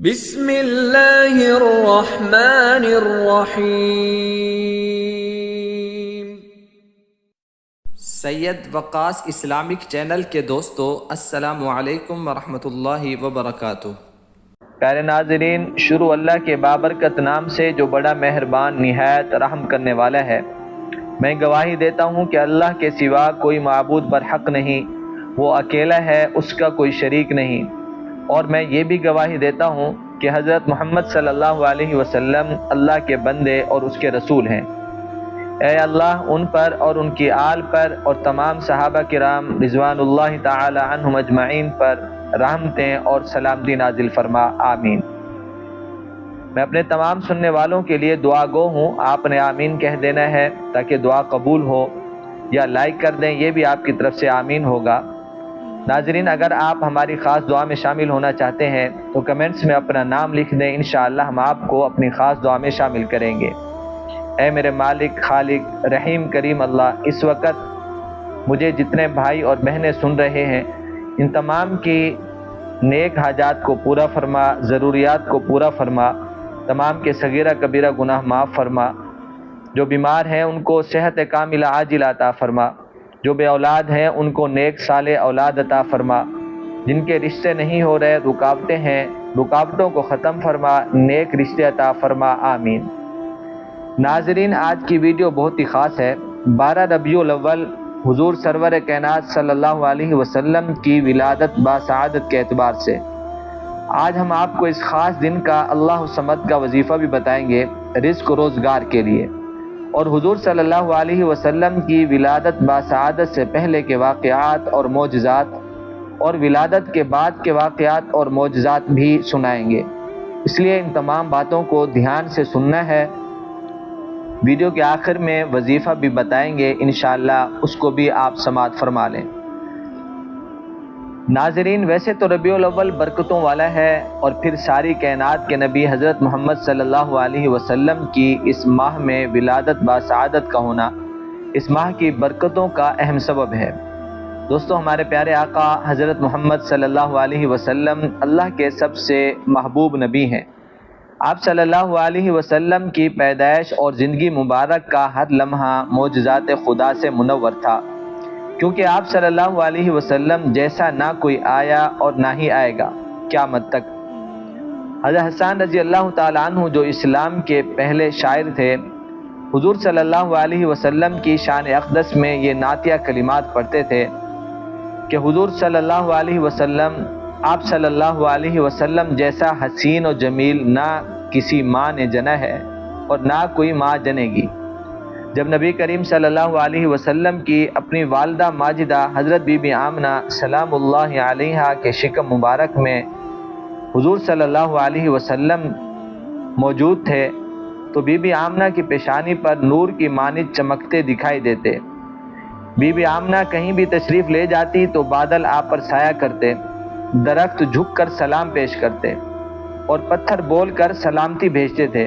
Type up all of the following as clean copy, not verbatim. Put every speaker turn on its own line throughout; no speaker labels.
بسم اللہ الرحمن الرحیم۔
سید وقاص اسلامک چینل کے دوستو السلام علیکم ورحمۃ اللہ وبرکاتہ۔
پیارے ناظرین، شروع اللہ کے بابرکت نام سے جو بڑا مہربان نہایت رحم کرنے والا ہے۔ میں گواہی دیتا ہوں کہ اللہ کے سوا کوئی معبود برحق نہیں، وہ اکیلا ہے، اس کا کوئی شریک نہیں، اور میں یہ بھی گواہی دیتا ہوں کہ حضرت محمد صلی اللہ علیہ وسلم اللہ کے بندے اور اس کے رسول ہیں۔ اے اللہ ان پر اور ان کی آل پر اور تمام صحابہ کرام رضوان اللہ تعالی عنہم اجمعین پر رحمتیں اور سلامتی نازل فرما، آمین۔ میں اپنے تمام سننے والوں کے لیے دعا گو ہوں، آپ نے آمین کہہ دینا ہے تاکہ دعا قبول ہو، یا لائک کر دیں، یہ بھی آپ کی طرف سے آمین ہوگا۔ ناظرین، اگر آپ ہماری خاص دعا میں شامل ہونا چاہتے ہیں تو کمنٹس میں اپنا نام لکھ دیں، انشاءاللہ ہم آپ کو اپنی خاص دعا میں شامل کریں گے۔ اے میرے مالک، خالق، رحیم، کریم اللہ، اس وقت مجھے جتنے بھائی اور بہنیں سن رہے ہیں ان تمام کی نیک حاجات کو پورا فرما، ضروریات کو پورا فرما، تمام کے صغیرہ کبیرہ گناہ معاف فرما، جو بیمار ہیں ان کو صحت کاملہ عاجلہ عطا فرما، جو بے اولاد ہیں ان کو نیک صالح اولاد عطا فرما، جن کے رشتے نہیں ہو رہے، رکاوٹیں ہیں، رکاوٹوں کو ختم فرما، نیک رشتے عطا فرما، آمین۔ ناظرین، آج کی ویڈیو بہت ہی خاص ہے۔ 12 ربیع الاول حضور سرور کائنات صلی اللہ علیہ وسلم کی ولادت باسعادت کے اعتبار سے آج ہم آپ کو اس خاص دن کا اللہ الصمد کا وظیفہ بھی بتائیں گے رزق و روزگار کے لیے، اور حضور صلی اللہ علیہ وسلم کی ولادت باسعادت سے پہلے کے واقعات اور معجزات اور ولادت کے بعد کے واقعات اور معجزات بھی سنائیں گے، اس لیے ان تمام باتوں کو دھیان سے سننا ہے۔ ویڈیو کے آخر میں وظیفہ بھی بتائیں گے، انشاءاللہ اس کو بھی آپ سماعت فرما لیں۔ ناظرین، ویسے تو ربیع الاول برکتوں والا ہے، اور پھر ساری کائنات کے نبی حضرت محمد صلی اللہ علیہ وسلم کی اس ماہ میں ولادت باسعادت کا ہونا اس ماہ کی برکتوں کا اہم سبب ہے۔ دوستو، ہمارے پیارے آقا حضرت محمد صلی اللہ علیہ وسلم اللہ کے سب سے محبوب نبی ہیں۔ آپ صلی اللہ علیہ وسلم کی پیدائش اور زندگی مبارک کا ہر لمحہ معجزات خدا سے منور تھا، کیونکہ آپ صلی اللہ علیہ وسلم جیسا نہ کوئی آیا اور نہ ہی آئے گا قیامت تک۔ حضرت حسان رضی اللہ تعالیٰ عنہ جو اسلام کے پہلے شاعر تھے، حضور صلی اللہ علیہ وسلم کی شان اقدس میں یہ نعتیہ کلمات پڑھتے تھے کہ حضور صلی اللہ علیہ وسلم، آپ صلی اللہ علیہ وسلم جیسا حسین و جمیل نہ کسی ماں نے جنا ہے اور نہ کوئی ماں جنے گی۔ جب نبی کریم صلی اللہ علیہ وسلم کی اپنی والدہ ماجدہ حضرت بی بی آمنہ سلام اللہ علیہا کے شکم مبارک میں حضور صلی اللہ علیہ وسلم موجود تھے تو بی بی آمنہ کی پیشانی پر نور کی مانند چمکتے دکھائی دیتے۔ بی بی آمنہ کہیں بھی تشریف لے جاتی تو بادل آپ پر سایہ کرتے، درخت جھک کر سلام پیش کرتے اور پتھر بول کر سلامتی بھیجتے تھے۔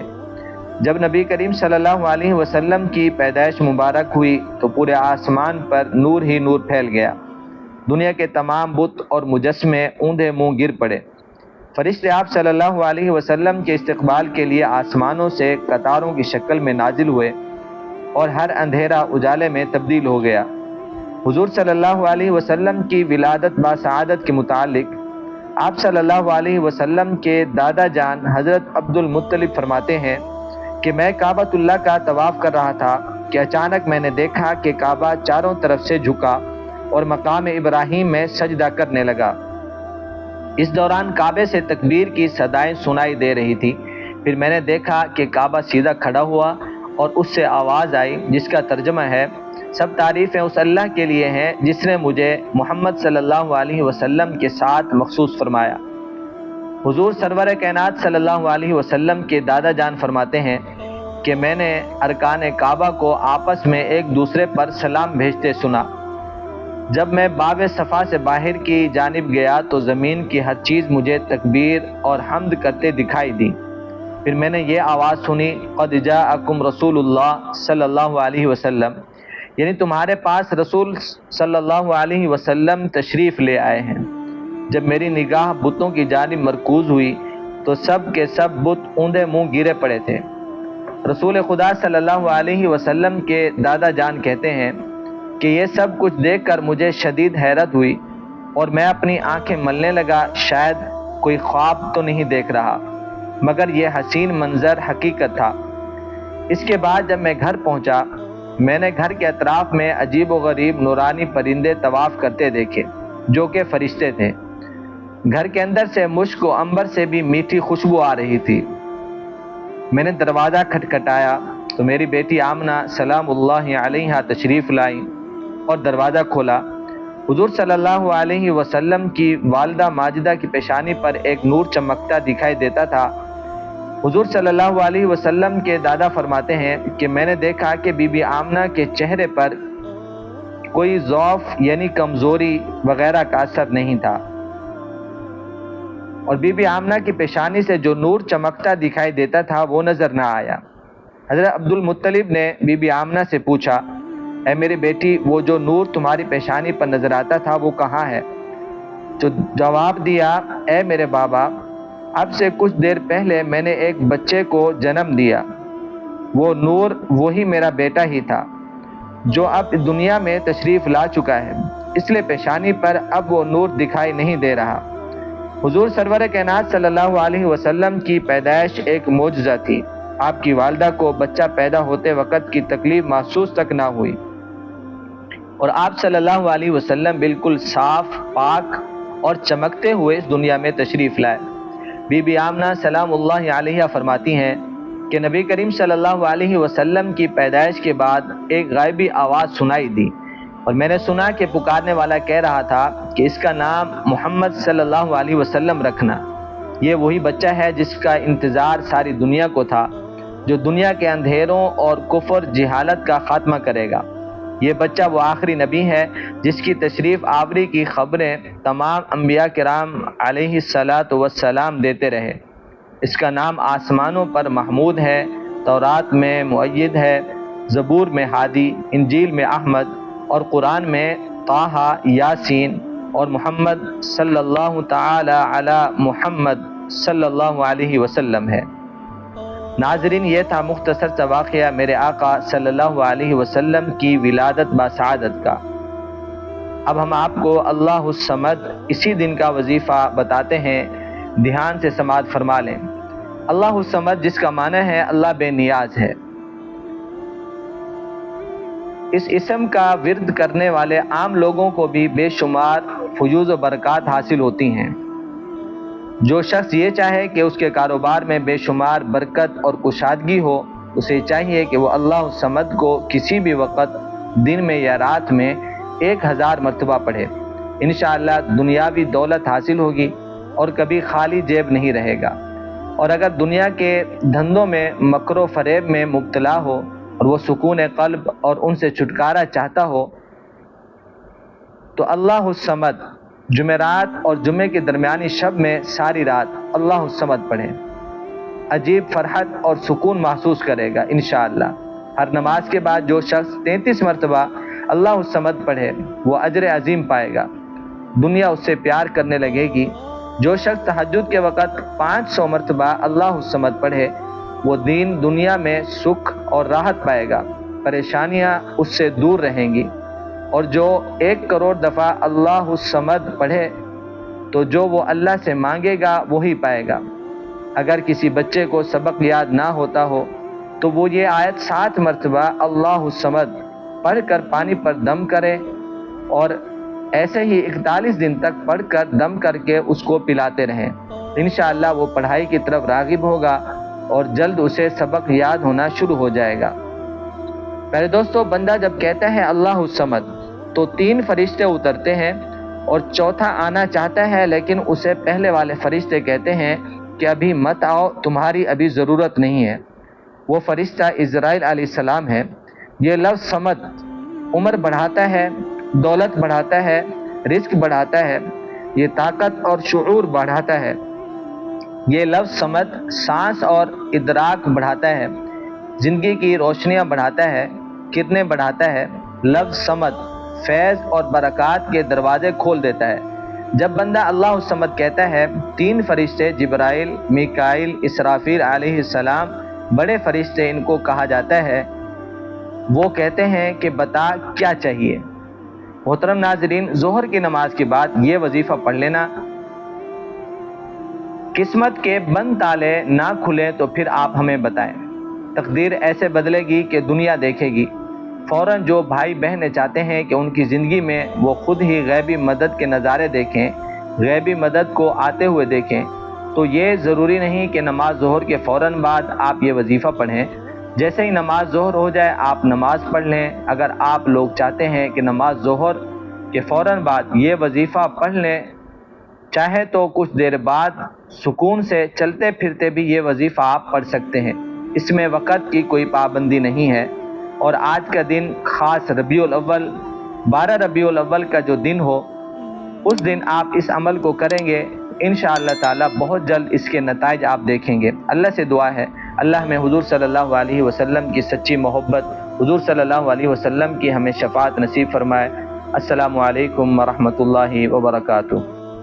جب نبی کریم صلی اللہ علیہ وسلم کی پیدائش مبارک ہوئی تو پورے آسمان پر نور ہی نور پھیل گیا، دنیا کے تمام بت اور مجسمے اوندھے منہ گر پڑے۔ فرشتے آپ صلی اللہ علیہ وسلم کے استقبال کے لیے آسمانوں سے قطاروں کی شکل میں نازل ہوئے اور ہر اندھیرا اجالے میں تبدیل ہو گیا۔ حضور صلی اللہ علیہ وسلم کی ولادت باسعادت کے متعلق آپ صلی اللہ علیہ وسلم کے دادا جان حضرت عبد المطلب فرماتے ہیں کہ میں کعبۃ اللہ کا طواف کر رہا تھا کہ اچانک میں نے دیکھا کہ کعبہ چاروں طرف سے جھکا اور مقام ابراہیم میں سجدہ کرنے لگا۔ اس دوران کعبے سے تکبیر کی صدائیں سنائی دے رہی تھی۔ پھر میں نے دیکھا کہ کعبہ سیدھا کھڑا ہوا اور اس سے آواز آئی جس کا ترجمہ ہے، سب تعریفیں اس اللہ کے لیے ہیں جس نے مجھے محمد صلی اللہ علیہ وسلم کے ساتھ مخصوص فرمایا۔ حضور سرور کائنات صلی اللہ علیہ وسلم کے دادا جان فرماتے ہیں کہ میں نے ارکان کعبہ کو آپس میں ایک دوسرے پر سلام بھیجتے سنا۔ جب میں باب صفا سے باہر کی جانب گیا تو زمین کی ہر چیز مجھے تکبیر اور حمد کرتے دکھائی دی۔ پھر میں نے یہ آواز سنی، قد جاءکم رسول اللہ صلی اللہ علیہ وسلم، یعنی تمہارے پاس رسول صلی اللہ علیہ وسلم تشریف لے آئے ہیں۔ جب میری نگاہ بتوں کی جانب مرکوز ہوئی تو سب کے سب بت اوندے منہ گرے پڑے تھے۔ رسول خدا صلی اللہ علیہ وسلم کے دادا جان کہتے ہیں کہ یہ سب کچھ دیکھ کر مجھے شدید حیرت ہوئی اور میں اپنی آنکھیں ملنے لگا، شاید کوئی خواب تو نہیں دیکھ رہا، مگر یہ حسین منظر حقیقت تھا۔ اس کے بعد جب میں گھر پہنچا، میں نے گھر کے اطراف میں عجیب و غریب نورانی پرندے طواف کرتے دیکھے جو کہ فرشتے تھے۔ گھر کے اندر سے مشک و عنبر سے بھی میٹھی خوشبو آ رہی تھی۔ میں نے دروازہ کھٹکھٹایا تو میری بیٹی آمنہ سلام اللہ علیہا تشریف لائیں اور دروازہ کھولا۔ حضور صلی اللہ علیہ وسلم کی والدہ ماجدہ کی پیشانی پر ایک نور چمکتا دکھائی دیتا تھا۔ حضور صلی اللہ علیہ وسلم کے دادا فرماتے ہیں کہ میں نے دیکھا کہ بی بی آمنہ کے چہرے پر کوئی ضعف یعنی کمزوری وغیرہ کا اثر نہیں تھا، اور بی بی آمنہ کی پیشانی سے جو نور چمکتا دکھائی دیتا تھا وہ نظر نہ آیا۔ حضرت عبد المطلب نے بی بی آمنہ سے پوچھا، اے میری بیٹی، وہ جو نور تمہاری پیشانی پر نظر آتا تھا وہ کہاں ہے؟ جو جواب دیا، اے میرے بابا، اب سے کچھ دیر پہلے میں نے ایک بچے کو جنم دیا، وہ نور وہی میرا بیٹا ہی تھا جو اب دنیا میں تشریف لا چکا ہے، اس لیے پیشانی پر اب وہ نور دکھائی نہیں دے رہا۔ حضور سرور کائنات صلی اللہ علیہ وسلم کی پیدائش ایک معجزہ تھی۔ آپ کی والدہ کو بچہ پیدا ہوتے وقت کی تکلیف محسوس تک نہ ہوئی، اور آپ صلی اللہ علیہ وسلم بالکل صاف، پاک اور چمکتے ہوئے اس دنیا میں تشریف لائے۔ بی بی آمنہ سلام اللہ علیہا فرماتی ہیں کہ نبی کریم صلی اللہ علیہ وسلم کی پیدائش کے بعد ایک غائبی آواز سنائی دی، اور میں نے سنا کہ پکارنے والا کہہ رہا تھا کہ اس کا نام محمد صلی اللہ علیہ وسلم رکھنا۔ یہ وہی بچہ ہے جس کا انتظار ساری دنیا کو تھا، جو دنیا کے اندھیروں اور کفر جہالت کا خاتمہ کرے گا۔ یہ بچہ وہ آخری نبی ہے جس کی تشریف آوری کی خبریں تمام انبیاء کرام علیہ الصلاۃ والسلام دیتے رہے۔ اس کا نام آسمانوں پر محمود ہے، تورات میں مؤید ہے، زبور میں ہادی، انجیل میں احمد، اور قرآن میں طٰہٰ، یاسین اور محمد صلی اللہ تعالی علی محمد صلی اللہ علیہ وسلم ہے۔ ناظرین، یہ تھا مختصر سا واقعہ میرے آقا صلی اللہ علیہ وسلم کی ولادت بسعادت کا۔ اب ہم آپ کو اللہ الصمد اسی دن کا وظیفہ بتاتے ہیں، دھیان سے سماعت فرما لیں۔ اللہ الصمد جس کا معنی ہے اللہ بے نیاز ہے۔ اس اسم کا ورد کرنے والے عام لوگوں کو بھی بے شمار فیوز و برکات حاصل ہوتی ہیں۔ جو شخص یہ چاہے کہ اس کے کاروبار میں بے شمار برکت اور کشادگی ہو، اسے چاہیے کہ وہ اللہ الصمد کو کسی بھی وقت دن میں یا رات میں 1000 مرتبہ پڑھے۔ انشاءاللہ دنیاوی دولت حاصل ہوگی اور کبھی خالی جیب نہیں رہے گا۔ اور اگر دنیا کے دھندوں میں مکر و فریب میں مبتلا ہو اور وہ سکون قلب اور ان سے چھٹکارا چاہتا ہو تو اللہ الصمد جمعرات اور جمعے کے درمیانی شب میں ساری رات اللہ الصمد پڑھیں، عجیب فرحت اور سکون محسوس کرے گا انشاءاللہ۔ ہر نماز کے بعد جو شخص 33 مرتبہ اللہ الصمد پڑھے وہ اجر عظیم پائے گا، دنیا اس سے پیار کرنے لگے گی۔ جو شخص تہجد کے وقت 500 مرتبہ اللہ الصمد پڑھے وہ دنیا میں سکھ اور راحت پائے گا، پریشانیاں اس سے دور رہیں گی۔ اور جو 1 کروڑ دفعہ اللہ الصمد پڑھے تو جو وہ اللہ سے مانگے گا وہی پائے گا۔ اگر کسی بچے کو سبق یاد نہ ہوتا ہو تو وہ یہ آیت 7 مرتبہ اللہ الصمد پڑھ کر پانی پر دم کرے، اور ایسے ہی 41 دن تک پڑھ کر دم کر کے اس کو پلاتے رہیں۔ انشاءاللہ وہ پڑھائی کی طرف راغب ہوگا اور جلد اسے سبق یاد ہونا شروع ہو جائے گا۔ پہلے دوستو، بندہ جب کہتا ہے اللہ الصمد تو 3 فرشتے اترتے ہیں اور چوتھا آنا چاہتا ہے، لیکن اسے پہلے والے فرشتے کہتے ہیں کہ ابھی مت آؤ، تمہاری ابھی ضرورت نہیں ہے۔ وہ فرشتہ عزرائیل علیہ السلام ہے۔ یہ لفظ صمد عمر بڑھاتا ہے، دولت بڑھاتا ہے، رزق بڑھاتا ہے، یہ طاقت اور شعور بڑھاتا ہے۔ یہ لفظ صمد سانس اور ادراک بڑھاتا ہے، زندگی کی روشنیاں بڑھاتا ہے، کرنیں بڑھاتا ہے۔ لفظ صمد فیض اور برکات کے دروازے کھول دیتا ہے۔ جب بندہ اللہ الصمد کہتا ہے، 3 فرشتے جبرائیل، میکائیل، اسرافیل علیہ السلام، بڑے فرشتے، ان کو کہا جاتا ہے، وہ کہتے ہیں کہ بتا کیا چاہیے۔ محترم ناظرین، ظہر کی نماز کے بعد یہ وظیفہ پڑھ لینا، قسمت کے بند تالے نہ کھلیں تو پھر آپ ہمیں بتائیں، تقدیر ایسے بدلے گی کہ دنیا دیکھے گی۔ فوراً جو بھائی بہنیں چاہتے ہیں کہ ان کی زندگی میں وہ خود ہی غیبی مدد کے نظارے دیکھیں، غیبی مدد کو آتے ہوئے دیکھیں، تو یہ ضروری نہیں کہ نماز ظہر کے فوراً بعد آپ یہ وظیفہ پڑھیں۔ جیسے ہی نماز ظہر ہو جائے آپ نماز پڑھ لیں۔ اگر آپ لوگ چاہتے ہیں کہ نماز ظہر کے فوراً بعد یہ وظیفہ پڑھ لیں، چاہے تو کچھ دیر بعد سکون سے چلتے پھرتے بھی یہ وظیفہ آپ پڑھ سکتے ہیں، اس میں وقت کی کوئی پابندی نہیں ہے۔ اور آج کا دن خاص ربیع الاول، 12 ربیع الاول کا جو دن ہو، اس دن آپ اس عمل کو کریں گے، انشاءاللہ تعالی بہت جلد اس کے نتائج آپ دیکھیں گے۔ اللہ سے دعا ہے اللہ ہمیں حضور صلی اللہ علیہ وسلم کی سچی محبت، حضور صلی اللہ علیہ وسلم کی ہمیں شفاعت نصیب فرمائے۔ السلام علیکم ورحمۃ اللہ وبرکاتہ۔